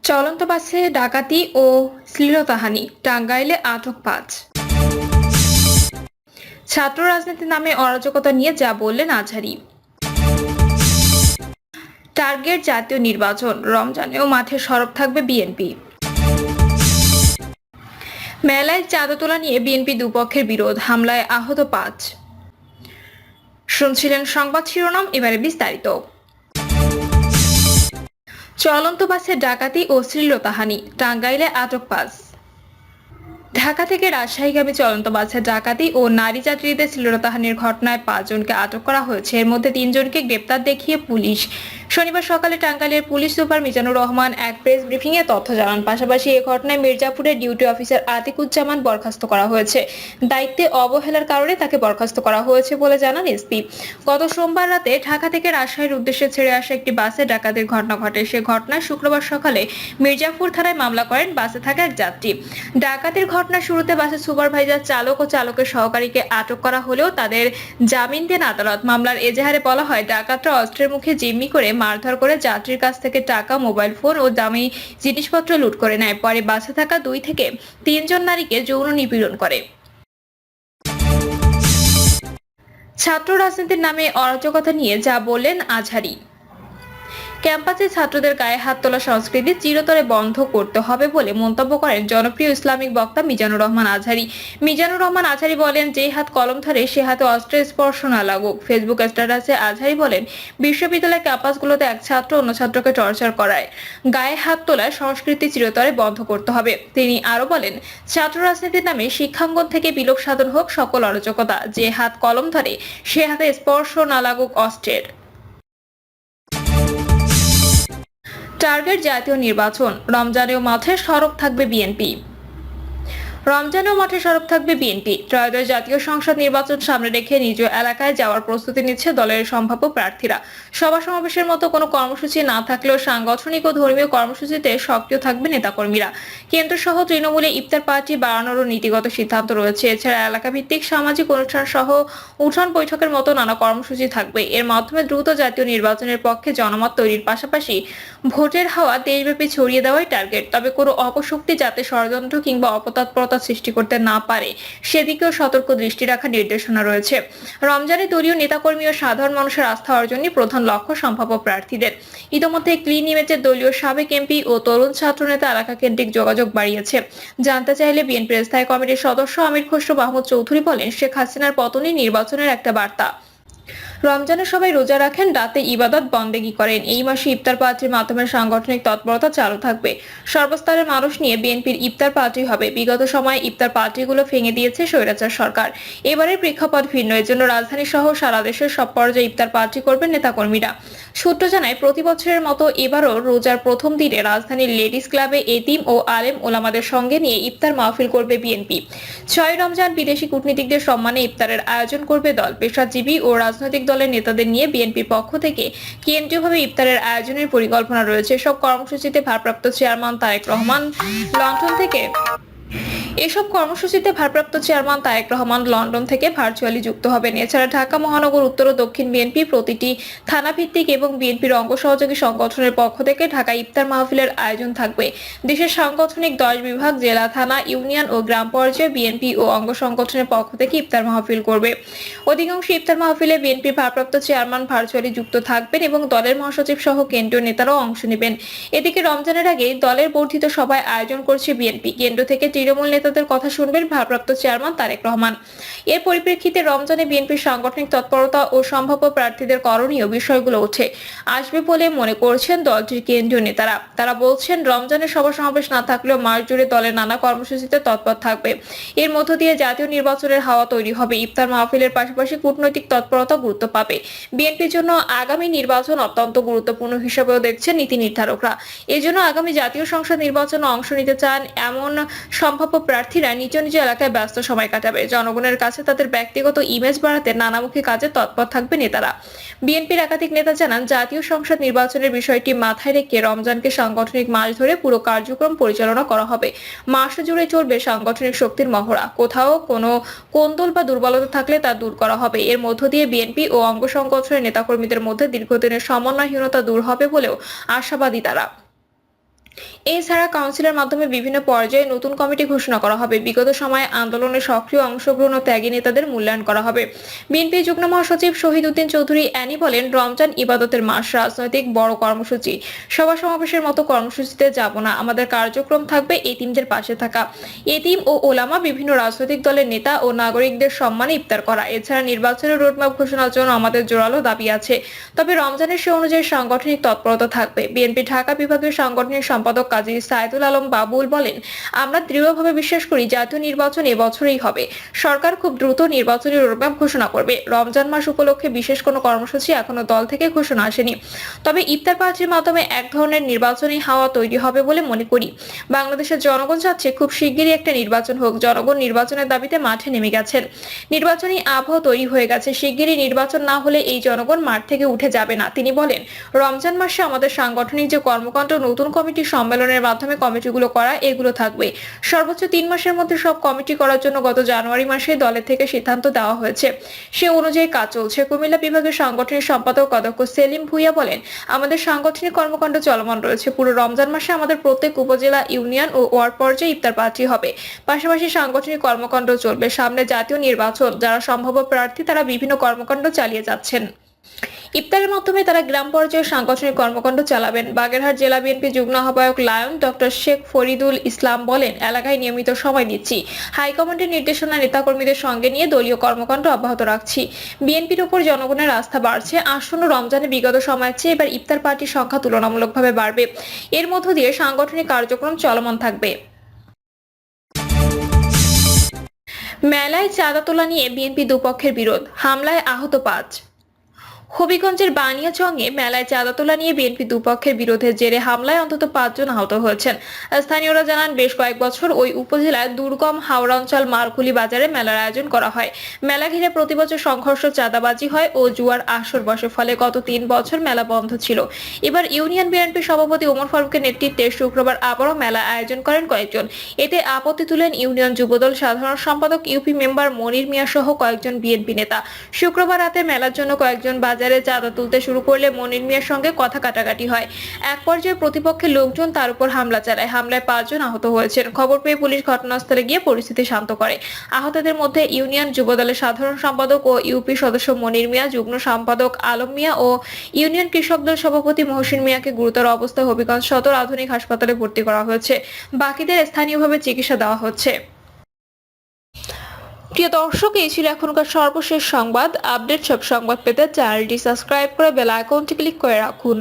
চলন্ত বাসে ডাকাতি ও শ্লীলতাহানি, টাঙ্গাইলে আটক ৫। ছাত্র রাজনীতির নামে অরাজকতা নিয়ে যা বললেন আজহারী। টার্গেট জাতীয় নির্বাচন, রমজানেও মাঠে সরব থাকবে বিএনপি। মেলায় চাঁদা তোলা নিয়ে বিএনপি দুপক্ষের বিরোধ, হামলায় আহত ৫। শুনছিলেন সংবাদ শিরোনাম, এবারে বিস্তারিত। চলন্ত বাসে ডাকাতি ও শ্লীলতাহানি, টাঙ্গাইলে আটক ৫। ঢাকা থেকে রাজশাহীগামী চলন্ত বাসে ডাকাতি ও নারী যাত্রীদের শ্লীলতাহানির ঘটনায় ৫ জনকে আটক করা হয়েছে। এর মধ্যে ৩ জনকে গ্রেপ্তার দেখিয়ে পুলিশ শনিবার সকালে টাঙ্গাইলের পুলিশ সুপার মিজানুর রহমান এক প্রেস ব্রিফিংয়ে তথ্য জানান। পাশাপাশি এ ঘটনায় মির্জাপুরের ডিউটি অফিসার আতিকুজ্জামান বরখাস্ত করা হয়েছে। দায়িত্বে অবহেলার কারণে তাকে বরখাস্ত করা হয়েছে বলে জানান এসপি। গত সোমবার রাতে ঢাকা থেকে রাজশাহীর উদ্দেশ্যে ছেড়ে আসা একটি বাসে ডাকাতির ঘটনা ঘটে। সে ঘটনায় শুক্রবার সকালে মির্জাপুর থানায় মামলা করেন বাসে থাকা এক যাত্রী। ডাকাতির ঘটনার শুরুতে বাসের সুপারভাইজার, চালক ও চালকের সহকারীকে আটক করা হলেও তাদের জামিন দেন আদালত। মামলার এজাহারে বলা হয়, ডাকাতরা অস্ত্রের মুখে জিম্মি করে মারধর করে যাত্রীর কাছ থেকে টাকা, মোবাইল ফোন ও দামি জিনিসপত্র লুট করে নেয়। পরে বাসে থাকা ২ থেকে ৩ জন নারীকে যৌন নিপীড়ন করে। ছাত্র রাজনীতির নামে অরাজকতা নিয়ে যা বললেন আজহারী। ক্যাম্পাসে ছাত্রদের গায়ে হাত তোলা সংস্কৃতি চিরতরে বন্ধ করতে হবে বলে মন্তব্য করেন জনপ্রিয় ইসলামিক বক্তা মিজানুর রহমান আজহারী। মিজানুর রহমান আজহারী বলেন, যে হাত কলম ধরে সে হাতে অস্ত্রের স্পর্শ না লাগুক। ফেসবুক স্ট্যাটাসে আজহারী বলেন, বিশ্ববিদ্যালয় ক্যাম্পাসগুলোতে এক ছাত্র অন্য ছাত্রকে টর্চার করায়, গায়ে হাত তোলার সংস্কৃতি চিরতরে বন্ধ করতে হবে। তিনি আরো বলেন, ছাত্র রাজনীতির নামে শিক্ষাঙ্গন থেকে বিলোপ সাধন হোক সকল অরাজকতা। যে হাত কলম ধরে সে হাতে স্পর্শ না লাগুক অস্ত্রের। টার্গেট জাতীয় নির্বাচন, রমজানেও মাঠে সরব থাকবে বিএনপি। রমজানেও মাঠে সরব থাকবে বিএনপি। ত্রয়োদশ জাতীয় সংসদ নির্বাচন সামনে রেখে নিজ এলাকায় যাওয়ার প্রস্তুতি নিচ্ছে দলের সম্ভাব্য প্রার্থীরা। সভা সমাবেশের মতো কোনো কর্মসূচি না থাকলেও সাংগঠনিক ও ধর্মীয় কর্মসূচিতে সক্রিয় থাকবে নেতাকর্মীরা। কেন্দ্র সহ তৃণমূলে ইফতার পার্টি বাড়ানোরও নীতিগত সিদ্ধান্ত রয়েছে। এছাড়া এলাকাভিত্তিক সামাজিক অনুষ্ঠান সহ উঠান বৈঠকের মতো নানা কর্মসূচি থাকবে। এর মাধ্যমে দ্রুত জাতীয় নির্বাচনের পক্ষে জনমত তৈরির পাশাপাশি ভোটের হাওয়া দেশব্যাপী ছড়িয়ে দেওয়াই টার্গেট। তবে কোনো অপশক্তি যাতে ষড়যন্ত্র কিংবা অপতৎপরতা সৃষ্টি করতে না পারে সেদিকেও সতর্ক দৃষ্টি রাখার নির্দেশনা রয়েছে। রমজানে দলীয় নেতাকর্মী ও সাধারণ মানুষের আস্থা অর্জনই প্রধান লক্ষ্য সম্ভাব্য প্রার্থীদের। ইতোমধ্যে ক্লিন ইমেজের দলীয় সাবেক এমপি ও তরুণ ছাত্রনেতা এলাকা কেন্দ্রিক যোগাযোগ বাড়িয়েছে। জানতে চাইলে বিএনপির স্থায়ী কমিটির সদস্য আমির খসরু মাহমুদ চৌধুরী বলেন, শেখ হাসিনার পতনই নির্বাচনের একটা বার্তা। রমজানে সবাই রোজা রাখেন, রাতে ইবাদত বন্দেগী করেন। এই মাসে ইফতার পার্টির মাধ্যমে সাংগঠনিক তৎপরতা চালু থাকবে। সর্বস্তরের মানুষ নিয়ে বিএনপির ইফতার পার্টি হবে। বিগত সময়ে ইফতার পার্টিগুলো ভেঙে দিয়েছে স্বৈরাচার সরকার। এবারের প্রেক্ষাপট ভিন্ন। এর জন্য রাজধানী সহ সারা দেশের সব পর্যায়ে ইফতার পার্টি করবেন নেতাকর্মীরা। সূত্র জানায়, প্রতি বছরের মতো এবারও রোজার প্রথম দিনে রাজধানীর লেডিস ক্লাবে এতিম ও আলেম ওলামাদের সঙ্গে নিয়ে ইফতার মাহফিল করবে বিএনপি। ৬ রমজান বিদেশি কূটনীতিকদের সম্মানে ইফতারের আয়োজন করবে দল। পেশাজীবী ও রাজনৈতিক দলের নেতাদের নিয়ে বিএনপির পক্ষ থেকে কেন্দ্রীয়ভাবে ইফতারের আয়োজনের পরিকল্পনা রয়েছে। সব কর্মসূচিতে ভারপ্রাপ্ত চেয়ারম্যান তারেক রহমান লন্ডন থেকে ভার্চুয়ালি যুক্ত হবেন। এছাড়া ঢাকা মহানগর, উত্তর ও দক্ষিণ বিএনপি প্রতিটি থানা ভিত্তিক এবং বিএনপির অঙ্গ সহযোগী সংগঠনের পক্ষ থেকে ঢাকা ইফতার মাহফিলের আয়োজন থাকবে। দেশের সাংগঠনিক ১০ বিভাগ, জেলা, থানা, ইউনিয়ন ও গ্রাম পর্যায়ে বিএনপি ও অঙ্গ সংগঠনের পক্ষ থেকে ইফতার মাহফিল করবে। অধিকাংশ ইফতার মাহফিলে বিএনপির ভারপ্রাপ্ত চেয়ারম্যান ভার্চুয়ালি যুক্ত থাকবেন এবং দলের মহাসচিব সহ কেন্দ্রীয় নেতারাও অংশ নেবেন। এদিকে রমজানের আগে দলের বর্ধিত সভায় আয়োজন করছে বিএনপি। কেন্দ্র থেকে তৃণমূল নেতাদের কথা শুনবেন ভারপ্রাপ্ত চেয়ারম্যান তারেক রহমান। এর পরিপ্রেক্ষিতে রমজানে বিএনপির সাংগঠনিক তৎপরতা ও সম্ভাব্য প্রার্থীদের করণীয় বিষয়গুলো উঠে আসবে বলে মনে করছেন দলটির কেন্দ্রীয় নেতারা। তারা বলছেন, রমজানের সভা সমাবেশ না থাকলেও মাস জুড়ে দলের নানা কর্মসূচিতে তৎপর থাকবে। এর মধ্য দিয়ে জাতীয় নির্বাচনের হাওয়া তৈরি হবে। ইফতার মাহফিলের পাশাপাশি কূটনৈতিক তৎপরতা গুরুত্ব পাবে। বিএনপির জন্য আগামী নির্বাচন অত্যন্ত গুরুত্বপূর্ণ হিসেবেও দেখছেন নীতি নির্ধারকরা। এজন্য আগামী জাতীয় সংসদ নির্বাচনে অংশ নিতে চান এমন সম্ভাব্য প্রার্থীরা নিজ নিজ এলাকায় ব্যস্ত সময় কাটাবে। জনগণের কাছে তাদের ব্যক্তিগত ইমেজ বাড়াতে নানামুখী কাজে তৎপর থাকবে নেতারা। বিএনপির একাধিক নেতা জানান, জাতীয় সংসদ নির্বাচনের বিষয়টি মাথায় রেখে রমজানকে সাংগঠনিক মাস ধরে পুরো কার্যক্রম পরিচালনা করা হবে। মাস জুড়ে চলবে সাংগঠনিক শক্তির মহড়া। কোথাও কোনো কোন্দল বা দুর্বলতা থাকলে তা দূর করা হবে। এর মধ্য দিয়ে বিএনপি ও অঙ্গ সংগঠনের নেতাকর্মীদের মধ্যে দীর্ঘদিনের সমন্বয়হীনতা দূর হবে বলেও আশাবাদী তারা। এছাড়া কাউন্সিলের মাধ্যমে বিভিন্ন পর্যায়ে নতুন কমিটি ঘোষণা করা হবে। বিগত সময়ে আন্দোলনে সক্রিয় অংশগ্রহণ ও ত্যাগী নেতাদের মূল্যায়ন করা হবে। বিএনপি যুগ্ম মহাসচিব শহীদ উদ্দিন চৌধুরী অ্যানি বলেন, রমজান ইবাদতের মাস, রাজনৈতিক বড় কর্মসূচি, সভা সমাবেশের মতো কর্মসূচিতে যাব না। আমাদের কার্যক্রম থাকবে এতিমদের পাশে থাকা, এতিম ও ওলামা, বিভিন্ন রাজনৈতিক দলের নেতা ও নাগরিকদের সম্মানে ইফতার করা। এছাড়া নির্বাচনের রোডম্যাপ ঘোষণার জন্য আমাদের জোরালো দাবি আছে, তবে রমজানের সে অনুযায়ী সাংগঠনিক তৎপরতা থাকবে। বিএনপি ঢাকা বিভাগের সাংগঠনিক সম্পাদক কাজী সাইদুল আলম বাবুল বলেন, আমরা দৃঢ়ভাবে বিশ্বাস করি জাতীয় নির্বাচন এবছরই হবে। সরকার খুব দ্রুত নির্বাচনী রোডম্যাপ ঘোষণা করবে। রমজান মাস উপলক্ষে বিশেষ কোনো কর্মসূচি এখনো দল থেকে ঘোষণা আসেনি, তবে ইফতার পার্টির মাধ্যমে এক ধরনের নির্বাচনী হাওয়া তৈরি হবে বলে মনে করি। বাংলাদেশের জনগণ চাচ্ছে খুব শিগগিরই একটা নির্বাচন হোক। জনগণ নির্বাচনের দাবিতে মাঠে নেমে গেছেন, নির্বাচনী আবহাওয়া তৈরি হয়ে গেছে। শিগগিরই নির্বাচন না হলে এই জনগণ মাঠ থেকে উঠে যাবে না। তিনি বলেন, রমজান মাসে আমাদের সাংগঠনিক যে কর্মকাণ্ড, নতুন কমিটি সম্মেলনের মাধ্যমে কমিটিগুলো করা, এগুলো থাকবে। সর্বোচ্চ 3 মাসের মধ্যে সব কমিটি করার জন্য গত জানুয়ারি মাসে দলের থেকে সিদ্ধান্ত দেওয়া হয়েছে, সে অনুযায়ী কাজ চলছে। কুমিল্লা বিভাগের সাংগঠনিক সম্পাদক অধ্যক্ষ সেলিম ভুইয়া বলেন, আমাদের সাংগঠনিক কর্মকাণ্ড চলমান রয়েছে। পুরো রমজান মাসে আমাদের প্রত্যেক উপজেলা, ইউনিয়ন ও ওয়ার্ড পর্যায়ে ইফতার পার্টি হবে। পাশাপাশি সাংগঠনিক কর্মকাণ্ড চলবে। সামনে জাতীয় নির্বাচন, যারা সম্ভাব্য প্রার্থী তারা বিভিন্ন কর্মকাণ্ড চালিয়ে যাচ্ছেন। ইফতারের মাধ্যমে তারা গ্রাম পর্যায়ে সাংগঠনিক কর্মকাণ্ড চালাবেন। বাগেরহাট জেলা বিএনপি যুগ্ম আহ্বায়ক লায়ন ডক্টর শেখ ফরিদুল ইসলাম বলেন, এলাকায় নিয়মিত সময় দিচ্ছি। হাইকমান্ডের নির্দেশনা নেতাকর্মীদের সঙ্গে নিয়ে দলীয় কর্মকাণ্ড অব্যাহত রাখছি। বিএনপির উপর জনগণের আস্থা বাড়ছে। আসন্ন রমজানে বিগত সময়ের চেয়ে এবার ইফতার পার্টির সংখ্যা তুলনামূলকভাবে বাড়বে। এর মধ্য দিয়ে সাংগঠনিক কার্যক্রম চলমান থাকবে। মেলায় চাঁদা তোলা নিয়ে বিএনপি দুপক্ষের বিরোধ, হামলায় আহত 5। হবিগঞ্জের বানিয়াচংয়ে মেলায় চাঁদা তোলা নিয়ে বিএনপি দুপক্ষের বিরোধের জেরে হামলায় অন্তত 5 জন আহত হয়েছেন। স্থানীয়রা জানান, বেশ কয়েক বছর ওই উপজেলায় দুর্গম হাওড়া অঞ্চল মারকুলি বাজারে মেলার আয়োজন করা হয়। মেলা ঘিরে প্রতিবছর সংঘর্ষ, চাঁদাবাজি হয় ও জুয়ার আসর বসে। ফলে গত 3 বছর মেলা বন্ধ ছিল। এবার ইউনিয়ন বিএনপি সভাপতি ওমর ফারুকের নেতৃত্বে শুক্রবার আবারও মেলা আয়োজন করেন কয়েকজন। এতে আপত্তি তুলেন ইউনিয়ন যুবদল সাধারণ সম্পাদক, ইউপি মেম্বার মনির মিয়া সহ কয়েকজন বিএনপি নেতা। শুক্রবার রাতে মেলার জন্য কয়েকজন বাজারে চাঁদা তুলতে শুরু করলে মনির মিয়ার সঙ্গে কথা কাটাকাটি হয়। এক পর্যায়ে প্রতিপক্ষের লোকজন তার উপর হামলা চালায়। হামলায় 5 জন আহত হয়েছেন। খবর পেয়ে পুলিশ ঘটনাস্থলে গিয়ে পরিস্থিতি শান্ত করে। আহতদের মধ্যে ইউনিয়ন যুবদলের সাধারণ সম্পাদক ও ইউপি সদস্য মনির মিয়া, যুগ্ম সম্পাদক আলম মিয়া ও ইউনিয়ন কৃষক দল সভাপতি মহসিন মিয়াকে গুরুতর অবস্থায় হবিগঞ্জ সদর আধুনিক হাসপাতালে ভর্তি করা হয়েছে। বাকিদের স্থানীয়ভাবে চিকিৎসা দেওয়া হচ্ছে। প্রিয় দর্শক, এই ছিল এখনকার সর্বশেষ সংবাদ। আপডেট সব সংবাদ পেতে চ্যানেলটি সাবস্ক্রাইব করে বেল আইকনটি ক্লিক করে রাখুন।